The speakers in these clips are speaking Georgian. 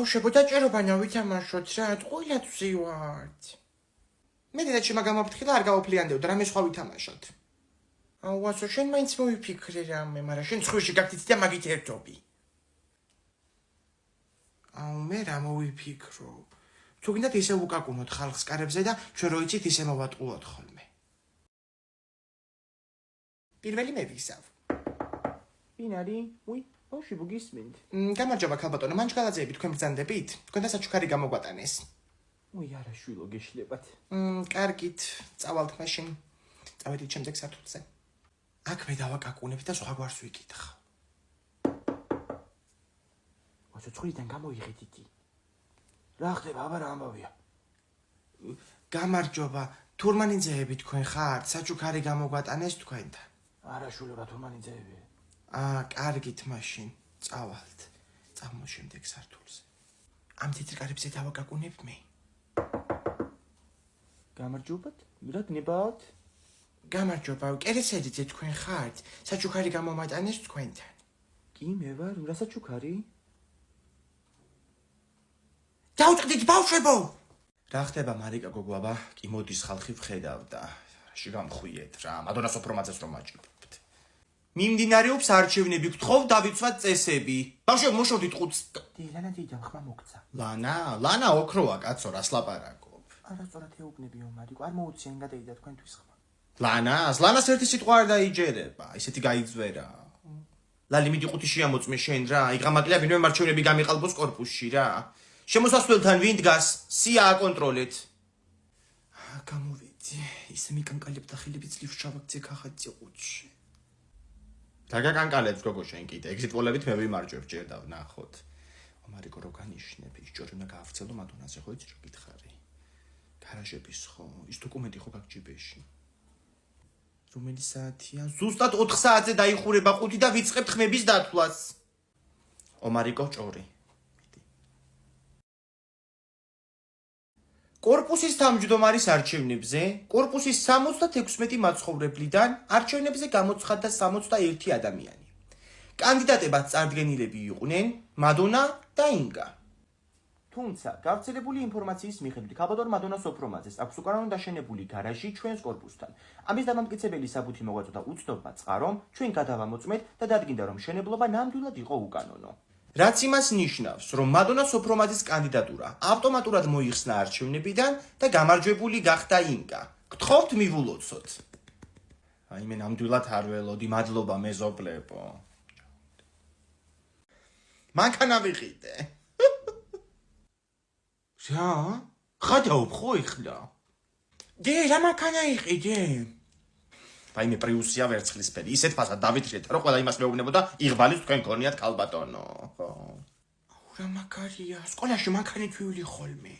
ბავშვებო დაჭერობანა ვითამაშოთ რა, ყველაც ვზივართ. მე დედაჩი მაგამოფრთხილა არ გაოფლიანდეო და რამე სხვა ვითამაშოთ. აუ ასო შენ მაინც მოვიფიქრე რამე, მაგრამ შენ ცხვირში გაგდით და მაგით ერთობი. აუ მე რა მოვიფიქრო. თუ გინდათ ისე უკაკუნოთ ხალხს კარებზე და ჩვენ რო იცით ისე მოვატყუოთ ხოლმე. პირველი მე ვისავ. ვინ არის? უი, ბავშვებო გისმენთ? გამარჯობა ქალბატონო, მანჯგალაძეები თქვენ ბრძანდებით? თქვენ და საჩუქარი გამოგვატანეს. უი არა შვილო გეშლებათ. კარგით, წავალთ მაშინ. წავედით შემდეგ სართულზე. აქ მე დავაკაკუნებ და სხვა გვარს ვიკითხავ. ვაცო ცხრიდან გამოიღეთ იგი. რა ხდება, აბა რა ამბავია? გამარჯობა, თურმანიძეები თქვენ ხართ? საჩუქარი გამოგვატანეს თქვენთან. არა შვილო რა თურმანიძეები. კარგით მაშინ, წავალთ. წამო შემდეგ სართულზე. ამ თეთრკარებზე დავაკაკუნებ მე. გამარჯობათ? რა გნებავთ? გამარჯობა, კერესერიძე თქვენ ხართ? საჩუქარი გამომატანეს თქვენთან. კი მე ვარ, რა საჩუქარი? დავწყდით ბავშვებო! რა ხდება მარიკა გოგო, აბა, კი მოდის ხალხი ვხედავ და რაში გამხვიეთ რა, მადონა სოფრომაძეს რომ მაჭირებთ. მიმდინარეობს არჩევნები, გთხოვ დავიცვათ წესები. ბავშვებო, მოშორდით ყუთს. ლანა დედამ ხმა მოგცა. ლანა ოქროა კაცო, რას ლაპარაკობ? არასწორად ეუბნებიო მარიკო, არ მოუციან გადაიდა თქვენთვის ხმა. ლანას ერთი სიტყვა არ დაიჯერება, ისეთი გაიძვერა. ლალი მიდი ყუთი შეამოწმე შენ რა, იღამაკლა ვინმე მარჩევნები გამიყალბოს კორპუსში რა. შემოსასვლელთან ვინ დგას? სია აკონტროლეთ. გამოვიდი, ისე მიკანკალებ და ხილები ძლივ შავაქცე ხახაცი ყუთში. დაგაკანკალებს გოგო შენ კიდე, ეგზიტ პოლებით მე ვიმარჯვებ ჯერ და ვნახოთ. მარიკო რო განიშნებ, ის ჯორი უნდა გაავცელო მადონაზე ხო იცი რა გითხარი. გარაჟების ხო, ის დოკუმენტი ხო გაგჯიბეში. რომელი საათია? ზუსტად 4 საათზე დაიხურება ყუთი და ვიწყებთ ხმების დათვლას. ომარიკო ჭორი. კორპუსის თავმჯდომარის არჩევნებზე, კორპუსის 76 მაცხოვრებლიდან არჩევნებზე გამოცხადდა 61 ადამიანი. კანდიდატებად წარდგენილები იყვნენ მადონა და ინგა. თუმცა, გავრცელებული ინფორმაციის მიხედვით, ქალბატონ მადონა სოფრომაძეს აქვს უკანონო დაშენებული გარაჟი ჩვენს კორპუსთან. ამის დამამტკიცებელი საბუთი მოგვაწოდა უცნობმა წყარომ, ჩვენ გადავამოწმეთ და დადგინდა, რომ მშენებლობა ნამდვილად იყო უკანონო. რაც იმას ნიშნავს, რომ მადონა სოფრომაძის კანდიდატურა ავტომატურად მოიხსნა არჩევნებიდან და გამარჯვებული გახდა ინგა. გთხოვთ მივულოცოთ. აი მე ნამდვილად არ ველოდი, მადლობა მეზობლებო. მანქანა ვიყიდე. რა? ხადაობ ხო ეხლა? რა მანქანა იყიდე? აი მე პრიუსია ვერცხლისფერი, ისეთ ფასად დავითრიეთ, რომ ყველა იმას მეუბნებოდა, იღბალის თქვენ გონიათ ქალბატონო. ხო. რა მაგარია, სკოლაში მანქანით ვივლი ხოლმე.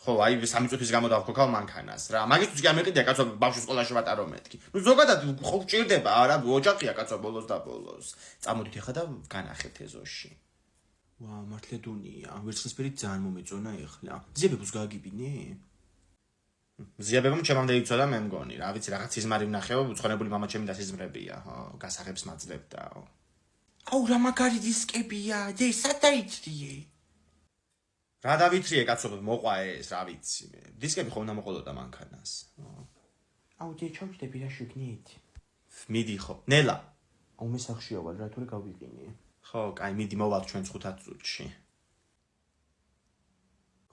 ხო, აი 3 წუთის გამო დავქოქავ მანქანას რა. მაგისთვის კი არ მეყიდია კაცო ბავშვი სკოლაში ვატარო მეთქი. ზოგადად ხო გჭირდება არა, ოჯახია კაცო ბოლოს და ბოლოს. წამოდით ეხლა და განახეთ ეზოში. ვა, მართლა დუნია, ვერცხლისფერი ძალიან მომეწონა ეხლა. ზიებებს გააგიბინე? ზიებებმა ჩემამდე იცოდა მე მგონი, რა ვიცი, რაღაც სიზმარი ვნახეო, უცხონებული მამაჩემი და სიზმრებია, ხო, გასაღებს მაძლევდაო. აუ რა მაგარი დისკებია, სად დაიწრიე? რა დავითრიე კაცო, მოყვა ეს, რა ვიცი. დისკები ხო უნდა მოყოლოდა მანქანას. აუ ჩავჭდები რა შეგნით? მიდი ხო, ნელა. აუ მე სახშია ვარ, რა თორე გავიყინე. ხო, კაი, მიდი მოვალ ჩვენ 5 წუთში.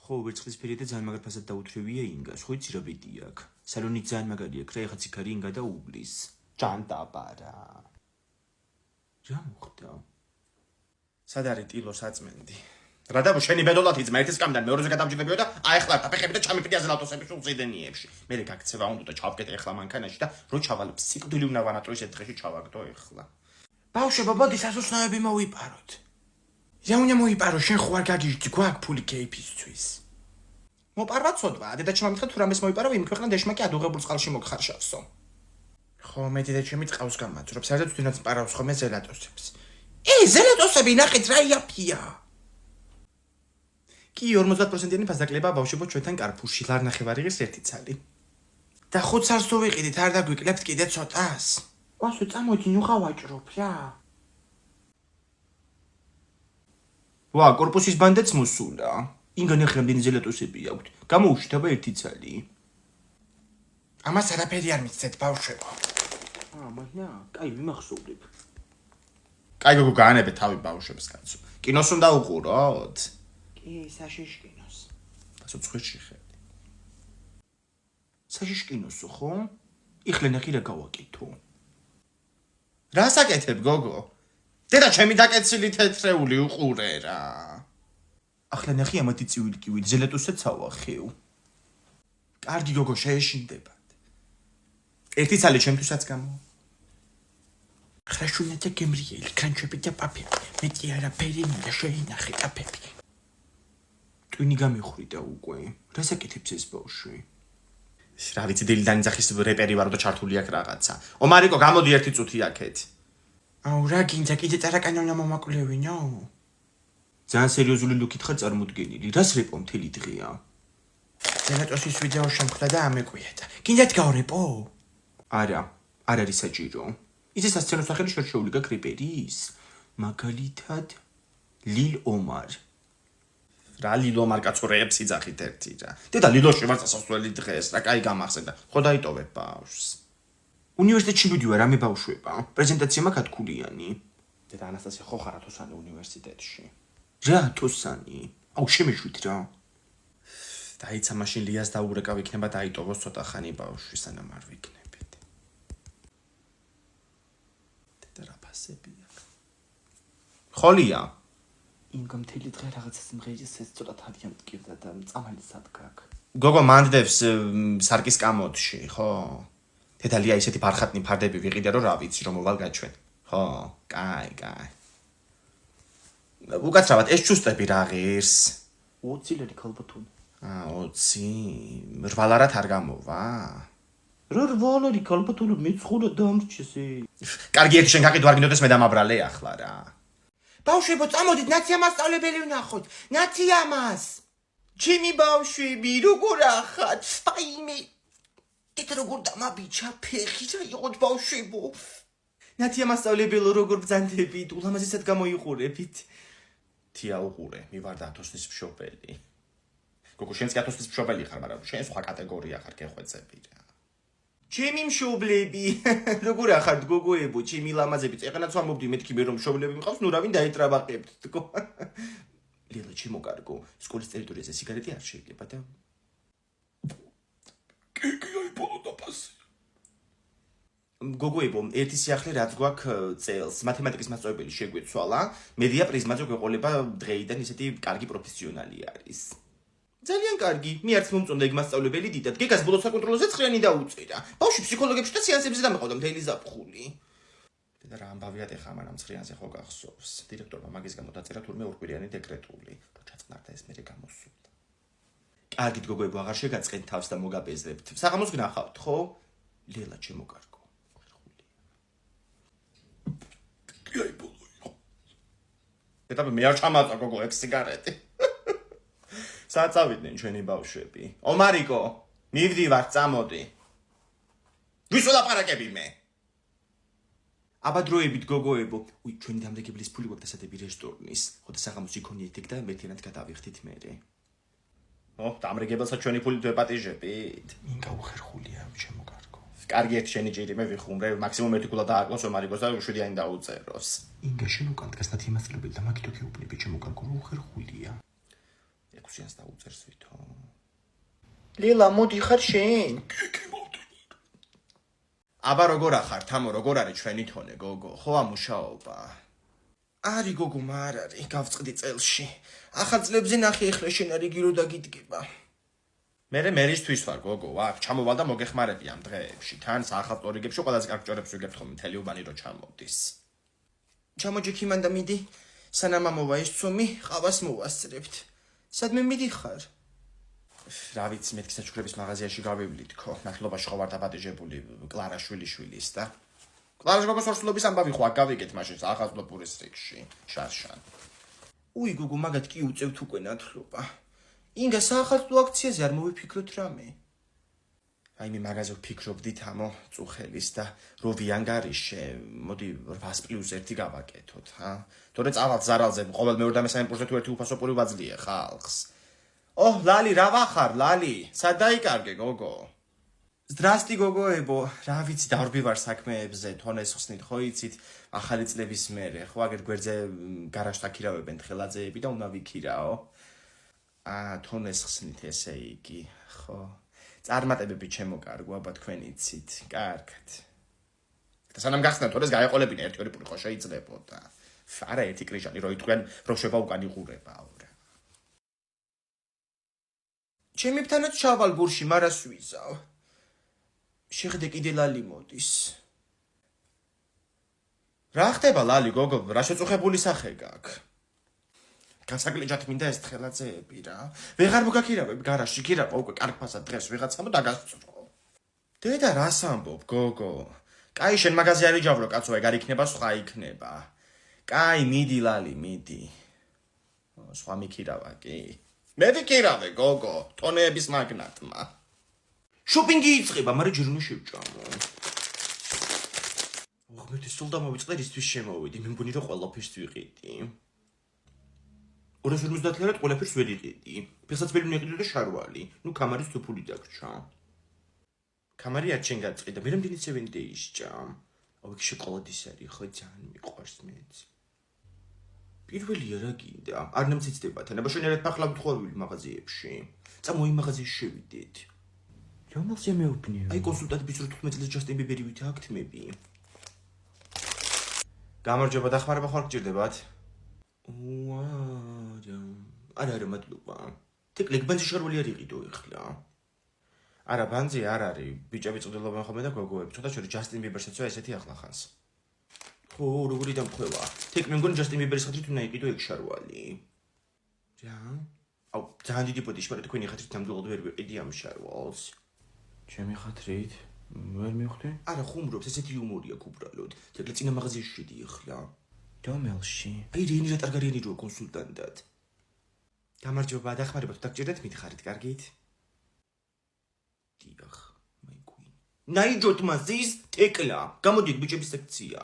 ხო, ვერცხლისფერი და ძალიან მაგარ ფასად დაუთრევია ინგას, ხო იცი რა ბედი აქ. სალონი ძალიან მაგარია, კრა ეხა ციქარი ინგა და უბლის. ჯანდაბარა. რა მოხდა? სად არის ტილო საწმენდი? რა დაბო შენი ბედოლად იწმა ერთის კამიდან მეორეზე გადავჯდებიო და აეხლა დაფეხები და ჩამიფრიაზე ლავტოსები სულზიდენიებში. მე გაქცევა უნდა და ჩავკეტე ეხლა მანქანაში და რო ჩავალ სიკვდილი უნდა ვანატრო ისეთ დღეში ჩავაგდო ეხლა. ბავშვებო, მოდი სასუსნაები მოვიპაროთ. რა უნდა მოიპარო, შენ ხო არ გაგიჟდი, გვაქვს ფული кейფისთვის. მოპარვა ცოდვა, დედაჩემ ამითხა თუ რამეს მოიპარო, იმ ქვეყნა დეშმაკი ადუღებულ წყალში მოგხარშავსო. ხო, მე დედაჩემი წყავს გამაძრობს, არც თვითონაც პარავს ხოლმე ზელატოსებს. ზელატოსები ნახეთ რა იაფია. კი 50%-იანი ფასდაკლება ბავშვებო ჩვენთან კარფურში, ლარნახევარიღის 1 ცალი. და 5 ცალს თუ ვიყიდით, არ დაგვიკლებთ კიდე ცოტას? ვასო, წამოდი, ნუ გავაჭრობ რა. ვა, კორპუსის ბანდაც მოსულა. ინგა ნახე რამდენი ზელატოსები აქვთ. გამოუშვით აბა ერთი ცალი. ამას არაფერი არ მიცეთ ბავშვებო. მანია, კაი ვიმახსოვრებ. კაი გოგო გაანებე თავი ბავშვებს კაცო. კინოს უნდა უყუროთ. კი, საშიშკინოს. სოცხეში ხედი. საშიშკინოსო ხო? იხლე ნახე რა გავაკეთო. რას აკეთებ გოგო? დედა ჩემი დაკეცილი თეთრეული უყურე რა. ახლა ნახე ამათი წივილკივით ზელატოსაც ავახევ. კარგი გოგო შეეშინდებათ. ერთი ცალი ჩემთვისაც გამო. ხრაშუნათა გემრიელი, კრანჩები და პაფები. მეტი არაფერი მინდა შეინახე კაფები. ტვინი გამიხრიდა უკვე. რას აკეთებს ეს ბავშვი? რა ვიცი დილიდან ძახის რეპერი ვარო და ჩართული აქ რაღაცა. ომარიკო გამოდი ერთი წუთი აქეთ. აუ რა გინდა კიდე წარაკანონა მომაკლევინო? ძალიან სერიოზული ლუკით ხარ წარმოდგენილი. რას რეპო მთელი დღეა? ზელატოსის ვიდეო შემხვდა და ამეკვიეთა. გინდათ გავრეპო? არა, არ არის საჭირო. იცი სასცენო სახელი შორშეული გაქვს რეპერის? მაგალითად ლილ ომარ. რა ლილო მარკაცურეებს იძახით ერთი რა. დედა ლილოში ვარ სასასვლელი დღეს რა კაი გამახსენდა. ხო დაიტოვებ ბავშვს. უნივერსიტეტში მივიდივარ რამე ბავშვება. პრეზენტაცია მაქვს ათქულიანი. დედა ანასტასია ხო ხარ ათოსანი უნივერსიტეტში. რა ათოსანი? აუ შემეშვით რა. დაიცა მაშინ ლიას დაურეკავ იქნება დაიტოვოს ცოტა ხანი ბავშვი სანამ არ ვიქნებით. დედა რა ფასები აქვს. ხოლია. ინგა მთელი დღე რაღაცას მღერის ეს ცოტა თარიან მტკივდა და წამალი სადგაკ. გოგო მანდდებს სარკის კამოდში, ხო? დედა ლია ისეთი ფარხატნი ფარდები ვიყიდე რომ რა ვიცი რომ მოვალ გაჩვენ. ხო, კაი. უკაცრავად ეს ჩუსტები რა ღირს? 20 ლარი ქალბათონი. 20 რვალარად არ გამოვა. რა რვალარი ქალბათონი მეცხრა დამრჩესე. კარგი ერთი შენ გაყიდო არ გინდოდეს მე დამაბრალე ახლა რა. ბავშვებო, წამოდით ნაცია მასწავლებელი ვნახოთ. ნაცია მას. ჩემი ბავშვები, როგორ ახათ? ფაიმე. ეს როგორ დამაბიჭა ფეხი რა იყოთ ბავშვებო. ნათია მასწავლებელო როგორ ბრძანდებით, ულამაზესად გამოიყურებით. თია უყურე, მე ვარ და ათოსნის მშობელი. გოგო შენც კი ათოსნის მშობელი ხარ, მაგრამ შენ სხვა კატეგორია ხარ გეხვეწები რა. ჩემი მშობლები, როგორ ახართ გოგოებო, ჩემი ლამაზები, წეყანაც ვამობდი მეთქი მე რომ მშობლები მყავს, ნუ რავინ დაიტრაბაყებთ თქო. ლელა ჩემო კარგო, სკოლის ტერიტორიაზე სიგარეტი არ შეიძლება და კიკი ბოლო პასი. გოგოებო, ერთი სიახლე რაც გვაქვს წელს, მათემატიკის მასწავლებელი შეგვეცვალა, მედია პრიზმაძე გვეყოლება დღეიდან ისეთი კარგი პროფესიონალი არის. ძალიან კარგი, მე არც მომწონდა ეგ მასწავლებელი დიდად. გეგას ბოლოს საკონტროლოზე ცხრიანი დაუწერა. ბავშვი ფსიქოლოგებში და სეანსებზე დამეყავდა მთელი ზაფხული. და რა ამბავიათ ეხა მანამ ცხრიანზე ხო გახსოვს. დირექტორმა მაგის გამო დაწერა თურმე ორკვირიანი დეკრეტული, რომ ჩაწყნარდა ეს მერე გამოსულდა. კარგით გოგოებო, აღარ შეგაწყენთ თავს და მოგაბეზრებთ. საღამოს გნახავთ, ხო? ლელა ჩემო კარგო. აი ბოლო იყო. დედა მე არ ჩამაწვა გოგო ეგ სიგარეტი. საწავიდნენ ჩვენი ბავშვები. ომარიკო, მივდივარ, წამოდი. ვის ვლაპარაკები მე? აბა დროებით გოგოებო, ჩვენი დამრიგებლის ფული გვაქვს დასადები რესტორნის. ხო და საღამოს იქონიეთ ეგ და მეთიანად გადავიხდით მერე. ო, დამრიგებელსაც ჩვენი ფულით ვეპატიჟებით. ინგა უხერხულია ჩემო კარგო. კარგი ერთი შენი ჭირი მე ვიხუმრე, მაქსიმუმ ერთი კულა დააკლოს ომარიკოს და შვიდიანი დაუწეროს. ინგა შენ უკან დგას ნათია მასწავლებელი და მაგითო გეუბნები ჩემო კარგო, რა უხერხულია. ექვსიანს დაუწერს ვითომ. ლელა, მოდი ხარ შენ? აბა როგორ ახარ, თამო, როგორ არის ჩვენი თონე, გოგო? ხო ამუშაობა. არი გოგო, არ არის, გავწყდი წელში. ახალ წლებზე ნახე ეხლა შენ არის გირო დაგიდგება. მერე მერისთვის ვარ, გოგო, აქ ჩამოვალ და მოგეხმარები ამ დღეებში. თან საახალწლო რიგებში ყველაზე კარგ ჭორებს ვიგებთ ხოლმე მთელი უბანი რო ჩამოვდის. ჩამოჯექი მან და მიდი. სანამ ამოვა ეს ცომი, ყავას მოვასწრებთ. სადმე მიდიხარ? რა ვიცი, მეთქი საჩუქრების მაღაზიაში გავივლით ხო. ნახლობაში ხო ვარ დაპატიჟებული კლარა შვილიშვილის და კლარაშ გოგოს ორსულობის ამბავი ხო აქ გავიგეთ მაშინ საახალწლო პურის რიგში. შარშან. უი გოგო, მაგათ კი უწევთ უკვე ნათლობა. ინგა საახალწლო აქციაზე არ მოვიფიქროთ რამე. აი მე მაგაზე ვფიქრობდით ამო წუხელის და რო ვიანგარიშე, მოდი 8+1 გავაკეთოთ, ჰა? თორე წავალთ ზარალზე, ყოველ მეორე და მესამე კურსზე თუ ერთი უფასო პური ვაძლია ხალხს. ლალი, რა ვახარ, ლალი? სად დაიკარგე, გოგო? Здрасти, გოგოებო, რა ვიცი, დავრბი ვარ საქმეებზე, თონეს ხსნით, ხო იცით, ახალი წლების მერე, ხო აგერ გვერდზე გარაჟს აკირავებენ თხელაძეები და უნდა ვიქირაო. თონეს ხსნით ესე იგი, ხო. წარმატებები ჩემო კარგო, აბა თქვენ იცით, კარგად. და სანამ გახსნათ, თორეს გაეყოლებინა ერთი-ორი პური ხო შეიძლებოდა. არა ერთი კრიჟანი რო იტყვიან, რო შევა უკან იღურებაო რა. ჩემებთანაც ჩავალ გურში, მარას ვიზავ. შეხედე კიდე ლალი მოდის. რა ხდება ლალი გოგო, რა შეწუხებული სახე გაქვს? გასაკლეჯად მინდა ეს თხელაძეები რა. ვეღარ მოგაქირავებ გარაჟში, ქირავ უკვე კარგფასად დღეს ვიღაცამ და დაგასწრო. დედა რას ამბობ გოგო? კაი შენ მაგაზე არ იჯავრო კაცო, ეგ არ იქნება, სხვა იქნება. კაი მიდი ლალი, მიდი. სხვა მიქირავა კი. მე ვიქირავე გოგო, ტონეების მაგნატმა. შოპინგი იწყება, მაგრამ ჯერ უნდა შევჭამო. მე სულ დამოვიწყდა ისთვის შემოვიდი, მე მგონი რომ ყველაფერს ვიყიდი. 250 ლარად ყველაფერს ვერ იყიდი. ფეხსაცმელი უნდა იყიდო და შარვალი. ნუ კამარის თუფული დაგჭა. კამარი არ ჩენ გაწყიდა, მე რამდენი 7 days-ჭა. იქ შოკოლადის არის, ხო ძალიან მიყვარს მეც. პირველია რა გინდა? არ ნამცეცდებათ, აბა შენ ერთ ფახლავთ ხოვილი მაღაზიებში. წამო იმ მაღაზიაში შევიდეთ. რომელზე მეუბნიო? აი კონსულტანტების რო 15 წელს ჯასტინ ბიბერი ვითა აქტმები. გამარჯობა, დახმარება ხარ გჭირდებათ? არა, მადლობა. თეკლი ბანძი შარვალი არ იყიდო ეხლა. არა, ბანძი არ არის. ბიჭები წვდელობენ ხოლმე და გოგოები. ცოტა შორი ჯასტინ ბიბერს ეცვა ესეთი ახლახანს. ხო, როგორი დამხვევა. თეკლი მგონი ჯასტინ ბიბერის ხათრით უნდა იყიდო ეგ შარვალი. რა? აუ, ძალიან დიდი პოტიში, მაგრამ თქვენი ხათრით ნამდვილად ვერ ვიყიდი ამ შარვალს. ჩემი ხათრით ვერ მივხვდი? არა, ხუმრობს, ესეთი იუმორი აქვს უბრალოდ. თეკლი წინა მაღაზიაში შედი ეხლა. დომელში. აი რეინი რა ტარგარიანი რო კონსულტანტად. გამარჯობა, დახმარება თუ დაგჭირდეთ, მითხარით, კარგით? დიახ, მაიკვინ. ნაიჯოთ მაზის თეკლა. გამოდი ბიჭების სექცია.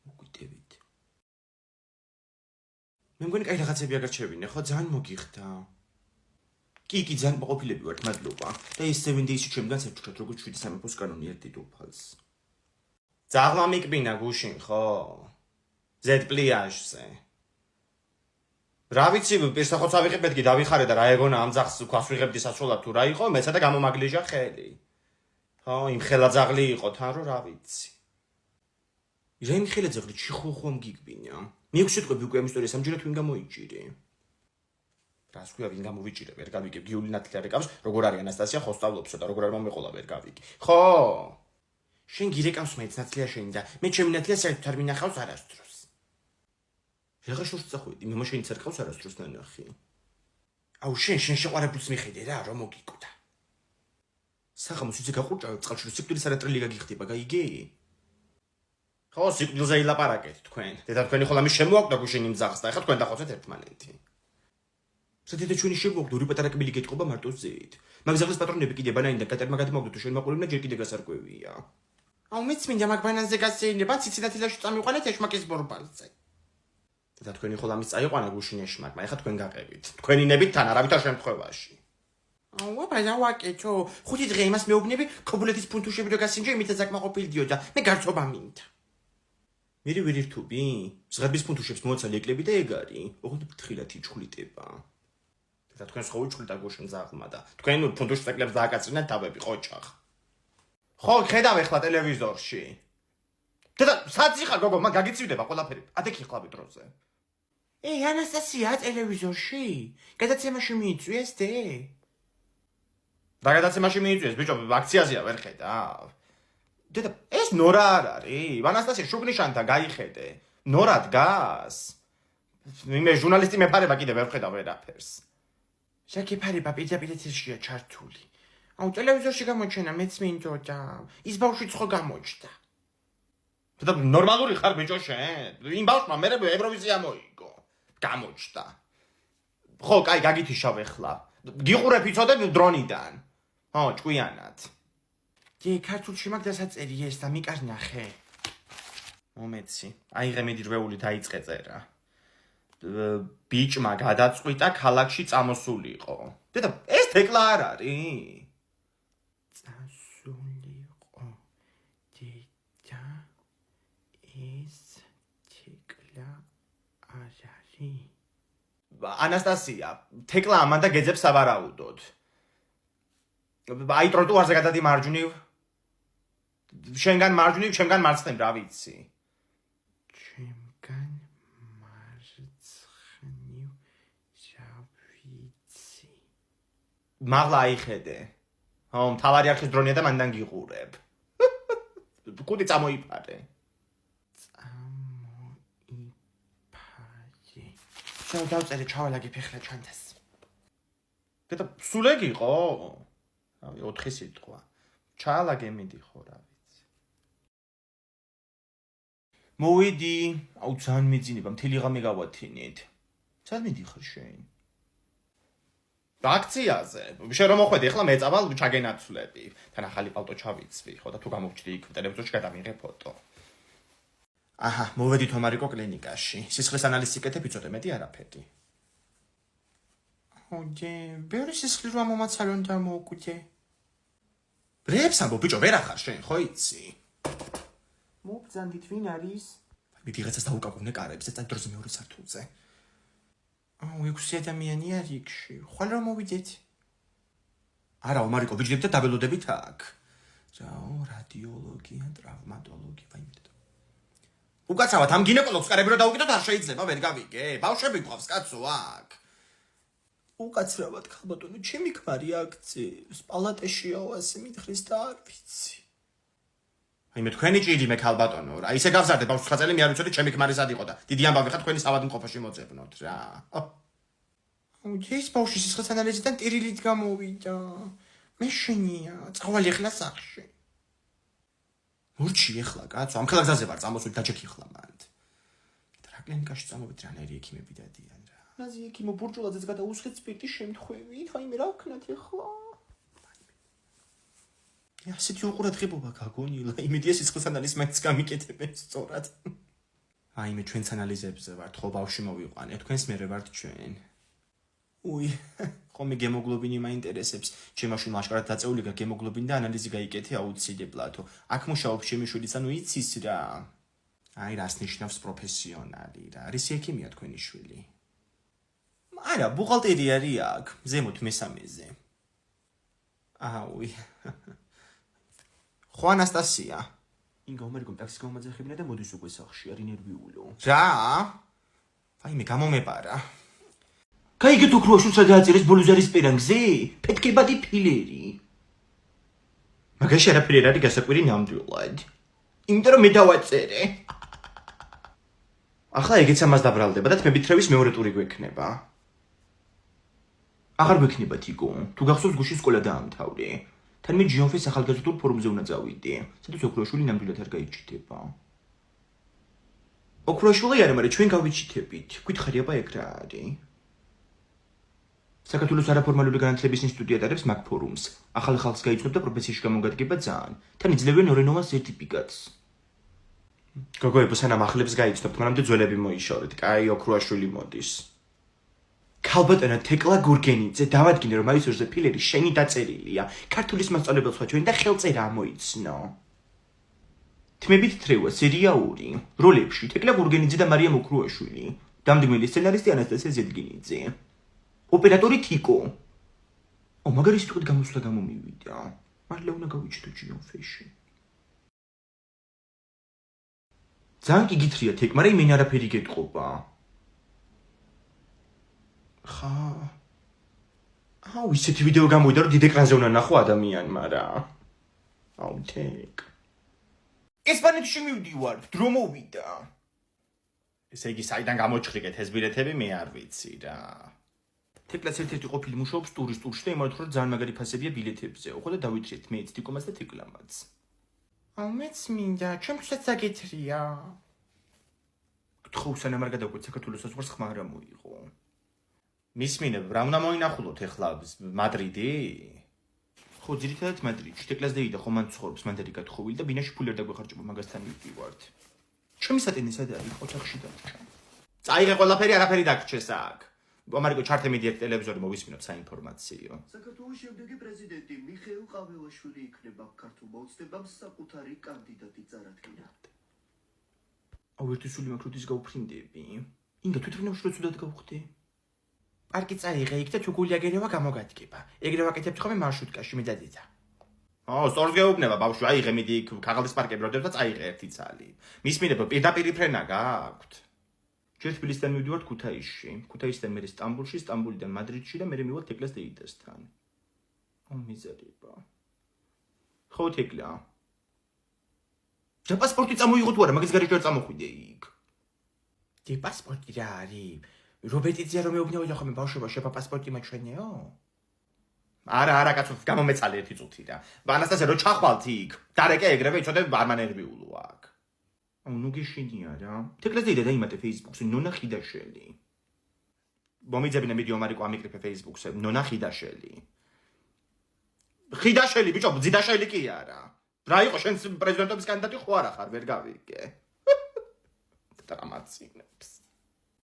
მოგვიტევით. მე მგონი კაი რაღაცები აგარჩევინე, ხო, ძალიან მოგიხდა. კი, ძალიან ყოფილები ვართ, მადლობა. და ეს 7 days-ში ჩემგან სევჭრათ, როგორც 7 სამეფოს კანონი ერთ დედოფალს. ძაღლმა მიკბინა გუშინ, ხო? Z პლიაჟზე. რა ვიცი, პირსახოც ავიღებეთ კი დავიხარე და რა ეგონა ამ ძაღლს ქვას ვიღებდი სასრულად თუ რა იყო, მეცა და გამომაგლიჟა ხელი. ხო, იმ ხელა ძაღლი იყო თან რო რა ვიცი. რა იმ ხელა ძაღლი ჩიხუხომ გიგბინა. მე ვშეტყვები უკვე ამ ისტორიას ამჯერად ვინ გამოიჭირე. რას ქვია ვინ გამოვიჭირე, ვერ გავიგებ, გიული ნათლი არ ეკავს, როგორ არის ანასტასია ხო სწავლობსო და როგორ არ მომეყოლა ვერ გავიგე. ხო? შენ გირეკავს მეც ნათლია შენი და მე ჩემი ნათლია საერთოდ არ მინახავს არასდროს. რა შორს წახვედი, მე შენ წერკავს არასდროს ნანახი. აუ შენ შეყვარებულს მიხედე რა, რომ მოგიკვდა. საღამოს ისე გაყურჭავებ წყალში, რომ სიკვდილის არატრელი გაგიხდება, გაიგე? ხო, სიკვდილზე ილაპარაკეთ თქვენ. დედა თქვენი ხოლმე ამის შემოაკვდა გუშინ იმ ძაღლს და ეხლა თქვენ დახოცეთ ერთმანეთი. სადედა ჩვენი შემოაკვდა ორი პატარა კბილი გეტყობა მარტო ზეით. მაგ ძაღლის პატრონები კიდე ბანანი და კატერმა გადმოგდო თუ შენ მაყურებნა ჯერ კიდე გასარკვევია. აუ მეც მინდა მაგ ბანანზე გასეირნება, ციცინათილაში წამიყვანეთ ეშმაკის ბორბალზე. და თქვენი ხოლმე ამის წაიყვანა გუშინ ეშმაკმა, ეხლა თქვენ გაყევით. თქვენი ნებით თან არავითარ შემთხვევაში. აუ აბა დავაკეთო. 5 დღე იმას მეუბნები, ქობულეთის ფუნთუშები რო გასინჯო, იმით აზაკმაყოფილდიო და მე გარცობა მინდა. მე ვერ ერთობი? ზღების ფუნთუშებს მოაცალე ეკლები და ეგ არის. ოღონდ ფრთხილად იჩხვლიტება. და თქვენ ხო უჩხვლით აგუშინ ძაღლმა და თქვენ ფუნთუშს ეკლებს დააკაცრინეთ თავები ყოჭახ. ხო, ხედავ ეხლა ტელევიზორში. და სად ხარ გოგო, მაგ გაგიცივდება ყველაფერი. ადექი ხლაბი დროზე. ანასტასია ტელევიზორში? გადაცემაში მიიწვიეს დე? რა გადაცემაში მიიწვიეს, ბიჭო, აქციაზეა ვერ ხედავ. დედა, ეს ნორა არ არის? ანასტასია შუგნიშანთან გაიხედე. ნორა დგას? მე ჟურნალისტი მეფარება კიდე ვერ ხედავ ვერაფერს. შეკიფარება პირდაპირ ეთერშია ჩართული. აუ ტელევიზორში გამოჩენა მეც მინდოდა. ის ბავშვიც ხო გამოჩნდა. და ნორმალური ხარ ბიჭო შენ? იმ ბავშვმა მე ევროვიზია მოიგო. გამოჩნდა. ხო, კაი, გაგითიშავ ეხლა. გიყურებ იცოდე დრონიდან. ხო, ჭკვიანად. დი ქართულში მაგ დასაწერი ეს და მიკარ ნახე. მომეცი. აიღე მედირვეული დაიწყე წერა. ბიჭმა გადაწყვიტა ქალაქში წამოსულიყო. დედა, ეს თეკლა არ არის? წასულიყო. დედა, ეს თეკლა არ არის? ანასტასია, თეკლა ამანდა გეძებს სავარაუდოდ. აი ტროტუარზე გადადი მარჯვნივ. შენგან მარჯვნივ, ჩემგან მარცხნივ, რა ვიცი. ჩემგან მარცხნივ, რა ვიცი. მაღლა აიხედე. მთავარი არხის დრონია და მანდან გიყურებ. კუდი წამოიფარე. შენ დავწერე ჩავალაგებ ეხლა ჩანთას. დედა, სულ ეგ იყო? 4 სიტყვა. ჩავალაგე მიდიხო რა ვიცი. მოვიდი, აუ ძალიან მეძინება, მთელი ღამე გავათინით. სად მიდიხარ შენ? აქციაზე. შენ რომ მოხვედი, ეხლა მეწავალ ჩაგენაცვლები. თან ახალი პალტო ჩავიცვი, ხო და თუ გამოვჭდი იქ ტელევიზორში გადამიღე ფოტო. აჰა, მოვედი თომარიკო კლინიკაში. სისხლის ანალიზს იკეთებ, იცოდე მეტი არაფერი. ოდე, ბევრი სისხლი რომ მომაცალონ და მოვკვდე. ბრებს ამბობ, ბიჭო, ვერ ახარ შენ, ხო იცი? მობძანდით ვინ არის? მიდი რაღაცას დაუკაკუნე კარებს, ეს დროზე მეორე სართულზე. აუ, 6 ადამიანი არის იქში. ხვალ რომ მოვიდეთ. არა, მარიკო, ვიჯდებით და დაბელოდებით აქ. რაო, რადიოლოგია, ტრავმატოლოგია, ვაიმე. უკაცრავად ამ გინეკოლოგს კარები რომ დაუკიდოთ არ შეიძლება, ვერ გავიგე. ბავშვები გვყავს კაცო აქ. უკაცრავად ხალბატონო, ჩემი ქმარი აქცევს, პალატაშიაო ასე მითხრის და არ ვიცი. აი მე თქვენი ჭირი მე ხალბატონო რა, ისე გავზარდე ბავშვს ხაწელი მე არ ვიცოდი ჩემი ქმარი სად იყო და დიდი ამბავი ხარ თქვენი ავადმყოფოში მოძებნოთ რა. აუ ეს ბავშვის სისხლის ანალიზიდან ტირილით გამოვიდა. მე შენია, წავალი ახლა სახში. მურჩი ახლა კაცო, ამ ხელგზაზე ვარ წამოსული დაჭექი ხლა მანდ. რა კლინიკაში წამოვიდ რანაირი ექიმები დადიან რა. ნაზი ექიმო ბურჭულაძეც გადაუსხეთ სპირტის შემთხვევით, აი მე რა ვქნათ ახლა? ასეთი უყურადღებობა გაგონილა, იმედია სისხლის ანალიზს მეც გამიკეთებენ სწორად. აი მე ჩვენს ანალიზებზე ვართ, ხო ბავშვი მოვიყვანე, თქვენს მერე ვართ ჩვენ. უი, ხომე გემოგლობინი მაინტერესებს. ჩემაშინ ლაშკარად დაწეული გემოგლობინი და ანალიზი გაიკეთე აუცილებლად. აქ მუშაობს ჩემი შვილიც, ანუ იცის რა. აი რას ნიშნავს პროფესიონალი რა. არის ექიმია თქვენი შვილი. არა, ბუღალტერი არის აქ, ზემოთ მესამეზე. აუი. ხო ანასტასია. ინგა ამერიკომ ტაქსის გამომაძახებინა და მოდის უკვე სახლში, არის ნერვიულო. რა? აი მე გამომეპარა. გაიგეთ ოქროაშვილს რა დააწერეს ბოლუზარის პერანგზე? ფეთქებადი ფილერი. მაგაში არაფერი არ არის გასაკვირი ნამდვილად. იმიტომ რომ მე დავაწერე. ახლა ეგეც ამას დაბრალდება და თმებითრევის მეორე ტური გვექნება. აღარ გვექნება თიკო. თუ გახსოვს გუშინ სკოლა დაამთავრე. თან მე ჯიონფის ახალგაზრდულ ფორუმზე უნდა წავიდე. სადაც ოქროაშვილი ნამდვილად არ გაიჩიტება. ოქროაშვილი არა, მაგრამ ჩვენ გავიჩიტებით. გითხარი აბა ეგ რა არის? საქართველოს არაფორმალური განათლების ინსტიტუტი ატარებს მაგ ფორუმს. ახალ ხალხს გაიცნობს და პროფესიაში გამოგადგება ძალიან. თან იძლევენ ორენოვან სერტიფიკატს. გოგოებო, სანამ ახლებს გაიცნობთ, მანამდე ძველები მოიშორეთ. კაი, ოქროაშვილი მოდის. ქალბატონო თეკლა გურგენიძე, დავადგინე რომ აისორზე ფილერი შენი დაწერილია. ქართულის მასწავლებელს ვაჩვენ და ხელწერა ამოიცნო. თმებით თრევა სერია 2. როლებში თეკლა გურგენიძე და მარიამ ოქროაშვილი. დამდგმელი სცენარისტი ანასტასია ზედგინიძე. ოპერატორი თიკო. მაგარი სიტყვით გამოსვლა გამომივიდა. მართლა უნდა გავიჩიტო ჯიონფეში. ძალიან კი გითხრია თეკ, მაგრამ იმენ არაფერი გეტყობა. ხა. აუ ისეთი ვიდეო გამოვიდა რომ დიდ ეკრანზე უნდა ნახო ადამიანმა რა. აუ თეკ. ესპანეთში მივდივარ, დრო მოვიდა. ესე იგი საიდან გამოჩხრიგეთ ეს ბილეთები მე არ ვიცი რა. თეკლაც ერთ-ერთი ყოფილი მუშაობს ტურისტულში და იმართო რომ ძალიან მაგარი ფასებია ბილეთებზე. ხო და დავითრეთ მეც თიკომას და თეკლამაც. აუ მეც მინდა, ჩემთვისაც აგეთრია. გთხოვ სანამ არ გადავკვეთ საქართველოს საზღვარს ხმა არ მოიღო. მისმინებ, რა უნდა მოინახულოთ ეხლა მადრიდი? ხო, ძირითადად მადრიდში. თეკლას დეიდა ხო მან ცხოვრობს მანდერი გათხოვილი და ბინაში ფული არ დაგვეხარჯება, მაგასთან მივდივართ. ჩემი სატენი სად არის? ოთახში დარჩა. წაიღე ყველაფერი, არაფერი დაგრჩეს აქ. ამარიკო ჩართე მედიატ ტელევიზორი მოვისმინოთ საინფორმაციო. საქართველოს შემდეგი პრეზიდენტი მიხეილ ყაველაშვილი იქნება ქართულმა ოცნებამ საკუთარი კანდიდატი წარადგინა. აუ ერთი სული მაქრუთის გაუფრინდები. ინგა თვითონავში რო ცუდად გავხდი. პარკი წაიღე იქ და თუ გული აგერევა გამოგადგება. ეგრე ვაკეთებთ ხოლმე მარშრუტკაში მე და დედა. აუ, სწორს გეუბნება ბავშვი, აიღე მიდი იქ ქაღალდის პარკები როდებს და წაიღე ერთი ცალი. მისმინებო პირდაპირ ფრენა გააქვთ. ჯერ თბილისიდან მივდივართ ქუთაისში. ქუთაისიდან მე სტამბულში, სტამბულიდან მადრიდში და მე მივიდივარ თეკლას დეიდასთან. აუ მიზერია. ხო თეკლა. ჯერ პასპორტი წამოიღო თუ არა, მაგის გარეშე არ წამოხვიდე იქ. დი პასპორტი რა არის? რობერტიძე რომ მეუბნეოდა ხოლმე ბავშვობაში პასპორტი მაჩვენეო? არა, კაცო, გამომეცალე ერთი წუთი რა. ანასტასე რო ჩახვალთ იქ. დარეკე ეგრევე იცოდე არ მანერვიულო აქ. აუ ნუ გიშინია რა. თეკლას დეიდა დაიმატე Facebook-ზე ნონა ხიდაშელი. მომიძებინე ვიდეო მარიკო ამიკრიფე Facebook-ზე ნონა ხიდაშელი. ხიდაშელი ბიჭო, ძიდაშელი კი არა. რა იყო შენ პრეზიდენტობის კანდიდატი ხო არა ხარ, ვერ გავიგე. დრამაცინებს.